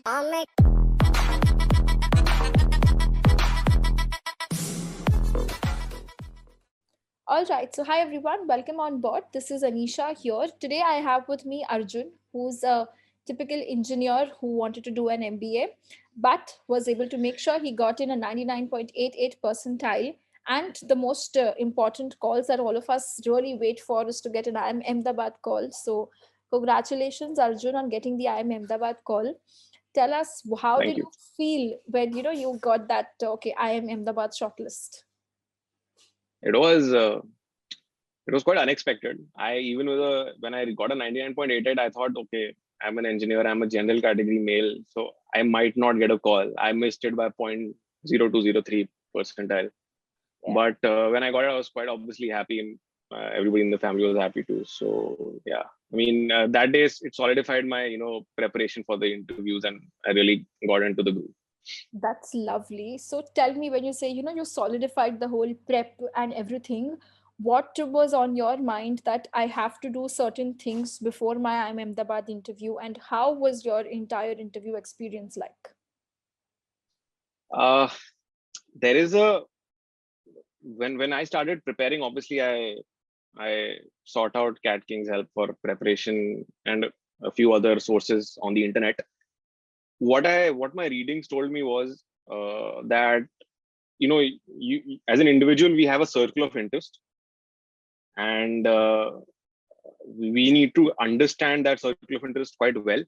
Alright, so hi everyone, welcome on board. This is Anisha here. Today I have with me Arjun, who's a typical engineer who wanted to do an MBA, but was able to make sure he got in a 99.88 percentile. And the most important calls that all of us really wait for is to get an IIM Ahmedabad call. So, congratulations, Arjun, on getting the IIM Ahmedabad call. Tell us, how Thank did you. you feel when you got that okay IIM Ahmedabad shortlist? It was uh, it was quite unexpected. I even with a when I got a 99.88, I thought, okay, I'm an engineer, I'm a general category male, so I might not get a call. I missed it by 0.0203 percentile. Yeah. But when I got it, I was quite obviously happy, and everybody in the family was happy too. So yeah, I mean that day it solidified my preparation for the interviews, and I really got into the groove. That's lovely. So tell me, when you say, you solidified the whole prep and everything, what was on your mind that I have to do certain things before my IIM Ahmedabad interview, and how was your entire interview experience like? Uh, there is a when I started preparing, obviously I sought out Cat King's help for preparation and a few other sources on the internet. What my readings told me was that you as an individual we have a circle of interest, and we need to understand that circle of interest quite well,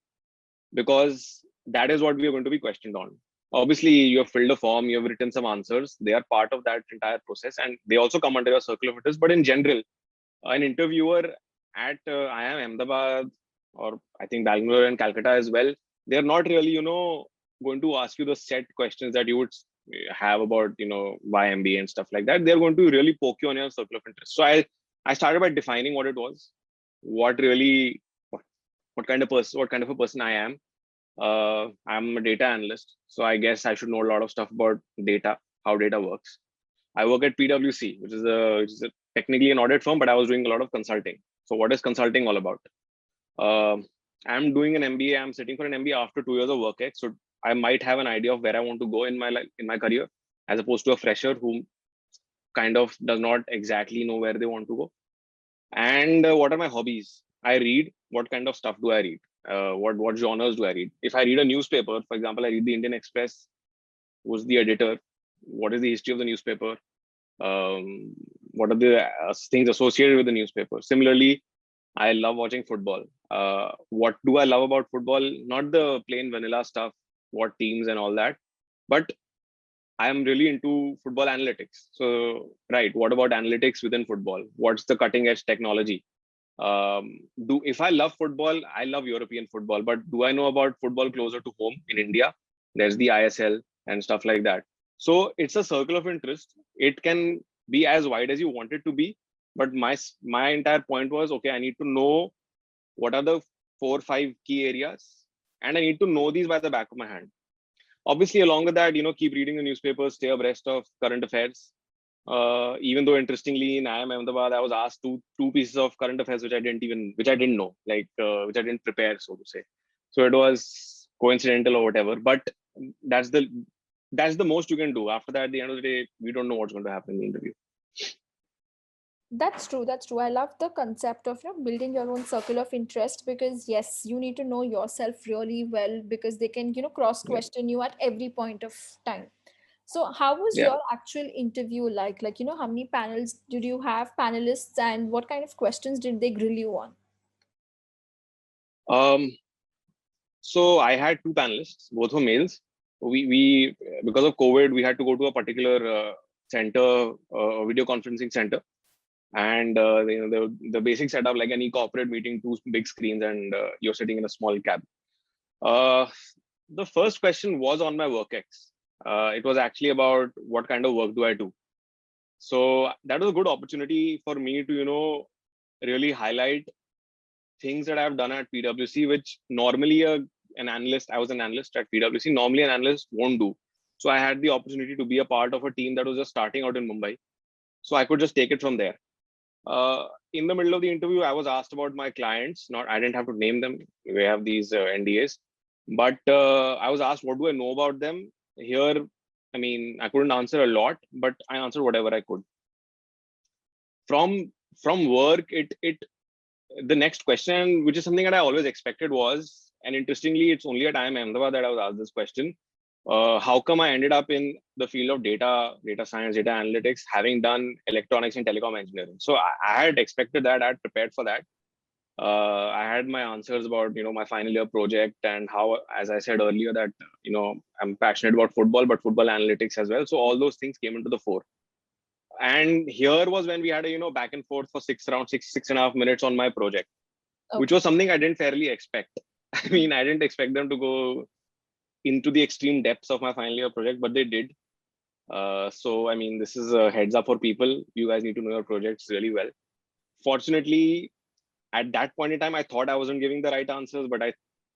because that is what we are going to be questioned on. Obviously, you have filled a form, you have written some answers. They are part of that entire process, and they also come under your circle of interest. But in general, an interviewer at IIM Ahmedabad, or I think Bangalore and Calcutta as well, they're not really, going to ask you the set questions that you would have about, why MBA and stuff like that. They're going to really poke you on your circle of interest. So I started by defining what it was, what really, what kind of person, what kind of a person I am. I'm a data analyst, so I guess I should know a lot of stuff about data, how data works. I work at PwC, which is technically an audit firm, but I was doing a lot of consulting. So what is consulting all about? Um I'm doing an MBA. I'm sitting for an MBA after 2 years of work ex. So I might have an idea of where I want to go in my in my career, as opposed to a fresher who kind of does not exactly know where they want to go. And what are my hobbies? I read. What kind of stuff do I read? What genres do I read? If I read a newspaper, for example, I read the Indian Express. Who's the editor? What is the history of the newspaper? What are the things associated with the newspaper? Similarly, I love watching football. What do I love about football? Not the plain vanilla stuff, what teams and all that, but I am really into football analytics. So, right, what about analytics within football? What's the cutting edge technology? Do if I love football, I love European football, but do I know about football closer to home in India? There's the ISL and stuff like that. So it's a circle of interest. It can be as wide as you want it to be, but my entire point was, okay, I need to know what are the 4 or 5 key areas, and I need to know these by the back of my hand. Obviously, along with that, keep reading the newspapers, stay abreast of current affairs. Even though interestingly in IIM Ahmedabad, I was asked two pieces of current affairs which I didn't know, like which I didn't prepare, so to say. So it was coincidental or whatever. But that's the that's the most you can do. After that, at the end of the day, we don't know what's going to happen in the interview. That's true. That's true. I love the concept of building your own circle of interest, because yes, you need to know yourself really well, because they can cross Yeah, question you at every point of time. So how was yeah. your actual interview like? Like, how many panels did you have, panelists, and what kind of questions did they grill you on? Um, so I had two panelists, both were males. We because of COVID, we had to go to a particular center, video conferencing center, and the basic setup, like any corporate meeting, two big screens, and you're sitting in a small cab. uh, the first question was on my work ex. It was actually about what kind of work do I do. So that was a good opportunity for me to really highlight things that I've done at PwC, which normally an analyst, I was an analyst at PwC, normally an analyst won't do. So I had the opportunity to be a part of a team that was just starting out in Mumbai, so I could just take it from there. In the middle of the interview, I was asked about my clients. Not, I didn't have to name them. We have these NDAs, But I was asked, what do I know about them? Here, I mean, I couldn't answer a lot, but I answered whatever I could. From work, it the next question, which is something that I always expected, was, and interestingly, it's only at IIM Ahmedabad that I was asked this question. How come I ended up in the field of data science, data analytics, having done electronics and telecom engineering? So I had expected that. I had prepared for that. I had my answers about my final year project, and how, as I said earlier, that I'm passionate about football, but football analytics as well. So all those things came into the fore. And here was when we had a back and forth for six and a half minutes on my project, which was something I didn't fairly expect. I mean, I didn't expect them to go into the extreme depths of my final year project, but they did. So I mean, this is a heads up for people. You guys need to know your projects really well. Fortunately, at that point in time, I thought I wasn't giving the right answers, but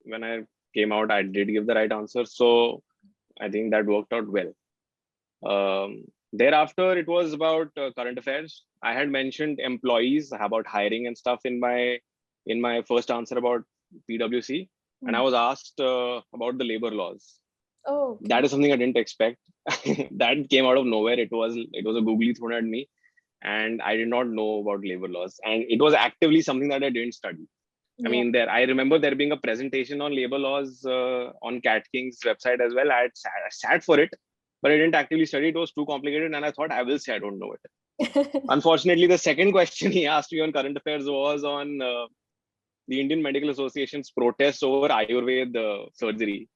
when I came out, I did give the right answers. So I think that worked out well. Thereafter, it was about current affairs. I had mentioned employees, about hiring and stuff in my first answer about PwC, and I was asked about the labor laws. Oh, okay. That is something I didn't expect. That came out of nowhere. It was a googly thrown at me, and I did not know about labor laws, and it was actively something that I didn't study. I mean, I remember there being a presentation on labor laws on Cat King's website as well. I sat for it, but I didn't actively study. It was too complicated, and I thought, I will say I don't know it. Unfortunately, the second question he asked me on current affairs was on the Indian Medical Association's protests over Ayurveda surgery.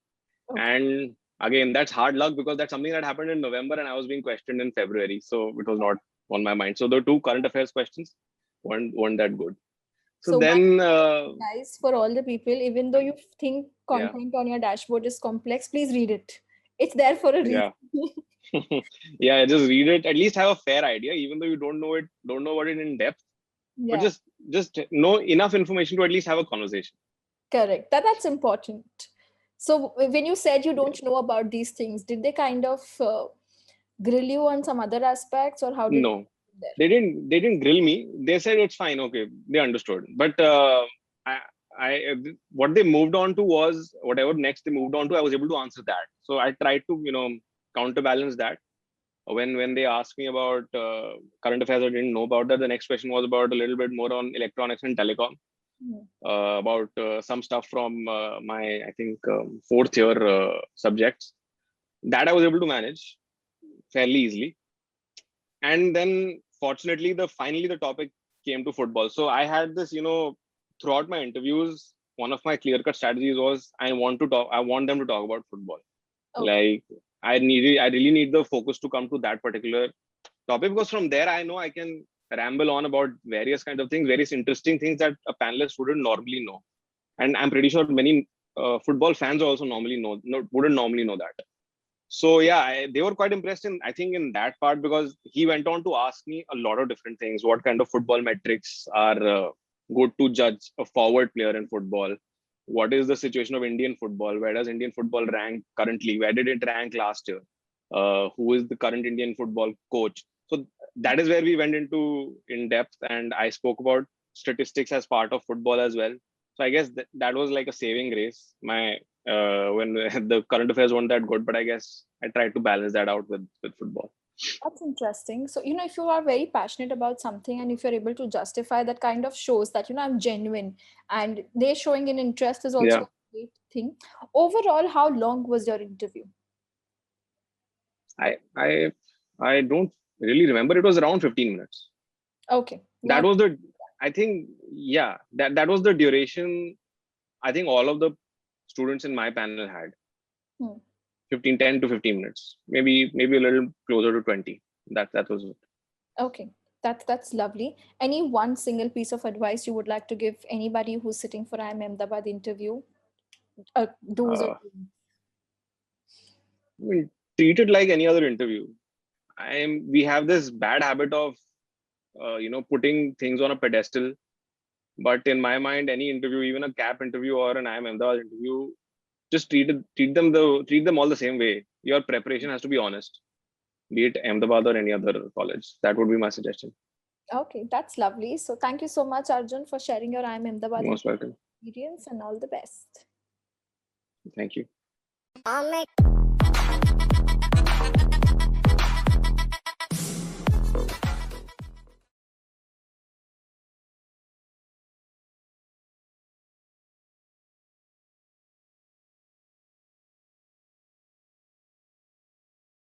Okay. And again, that's hard luck, because that's something that happened in November and I was being questioned in February. So it was not on my mind. So the two current affairs questions weren't that good. So then, guys, for all the people, even though you think yeah, content on your dashboard is complex, please read it. It's there for a reason. yeah. Yeah, just read it. At least have a fair idea, even though you don't know about it in depth. But Yeah, just know enough information to at least have a conversation. correct. That's important. So when you said you don't know about these things, did they kind of grill you on some other aspects, or how did it No, go there? they didn't grill me. They said it's fine. Okay, they understood. But I, what they moved on to was whatever next they moved on to. I was able to answer that. So I tried to counterbalance that. When they asked me about current affairs, I didn't know about that. The next question was about a little bit more on electronics and telecom, about some stuff from my, I think, fourth year subjects that I was able to manage fairly easily. And then fortunately, finally the topic came to football. So I had this, throughout my interviews, one of my clear cut strategies was, I want them to talk about football. Like I really need the focus to come to that particular topic, because from there I know I can ramble on about various kinds of things, various interesting things that a panelist wouldn't normally know. And I'm pretty sure many football fans also wouldn't normally know that. So yeah, they were quite impressed I think in that part, because he went on to ask me a lot of different things. What kind of football metrics are good to judge a forward player in football? What is the situation of Indian football? Where does Indian football rank currently? Where did it rank last year? Who is the current Indian football coach? So that is where we went into in depth, and I spoke about statistics as part of football as well. So I guess that was like a saving grace. When the current affairs weren't that good, but I guess I tried to balance that out with football. That's interesting. So, if you are very passionate about something and if you're able to justify, that kind of shows that, I'm genuine, and they're showing an interest is also Yeah, a great thing. Overall, how long was your interview? I I I don't really remember. It was around 15 minutes. Okay. That Not was I think, yeah, that was the duration. I think all of the students in my panel had hmm. 10 to 15 minutes, maybe a little closer to 20. That was it. Okay. That's lovely. Any one single piece of advice you would like to give anybody who's sitting for IIM Ahmedabad interview? Do's or Uh, don'ts? I mean, treat it like any other interview. We have this bad habit of putting things on a pedestal. But in my mind, any interview, even a CAP interview or an IIM Ahmedabad interview, just treat them all the same way. Your preparation has to be honest, be it Ahmedabad or any other college. That would be my suggestion. Okay, that's lovely. So thank you so much, Arjun, for sharing your IIM Ahmedabad Most welcome. experience, and all the best. Thank you.